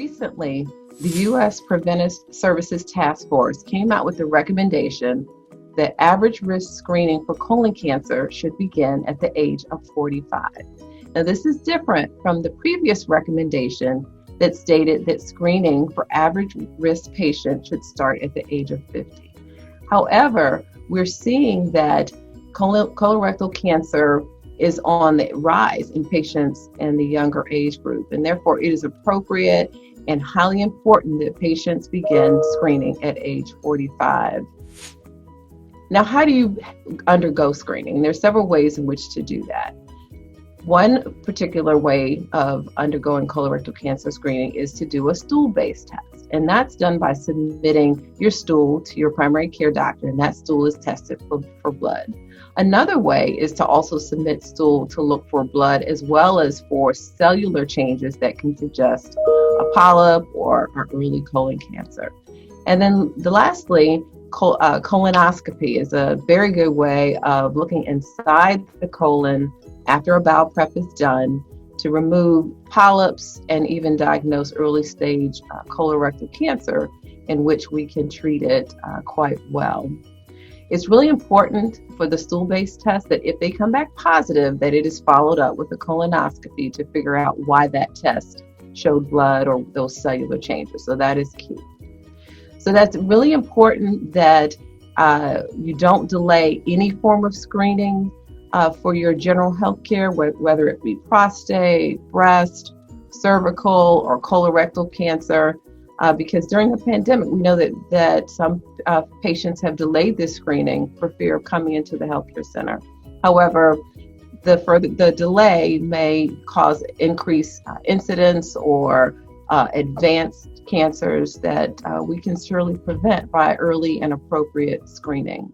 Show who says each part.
Speaker 1: Recently, the U.S. Preventive Services Taskforce came out with a recommendation that average risk screening for colon cancer should begin at the age of 45. Now, this is different from the previous recommendation that stated that screening for average risk patients should start at the age of 50. However, we're seeing that colorectal cancer is on the rise in patients in the younger age group, and therefore it is appropriate and highly important that patients begin screening at age 45. Now, how do you undergo screening? There's several ways in which to do that. One particular way of undergoing colorectal cancer screening is to do a stool-based test, and that's done by submitting your stool to your primary care doctor, and that stool is tested for blood. Another way is to also submit stool to look for blood as well as for cellular changes that can suggest a polyp or early colon cancer. And then lastly, colonoscopy is a very good way of looking inside the colon after a bowel prep is done to remove polyps and even diagnose early stage colorectal cancer, in which we can treat it quite well. It's really important for the stool-based test that if they come back positive, that it is followed up with a colonoscopy to figure out why that test showed blood or those cellular changes. So that is key. So that's really important that you don't delay any form of screening for your general health care, whether it be prostate, breast, cervical, or colorectal cancer. Because during the pandemic, we know that some patients have delayed this screening for fear of coming into the healthcare center. However, the delay may cause increased incidence or advanced cancers that we can surely prevent by early and appropriate screening.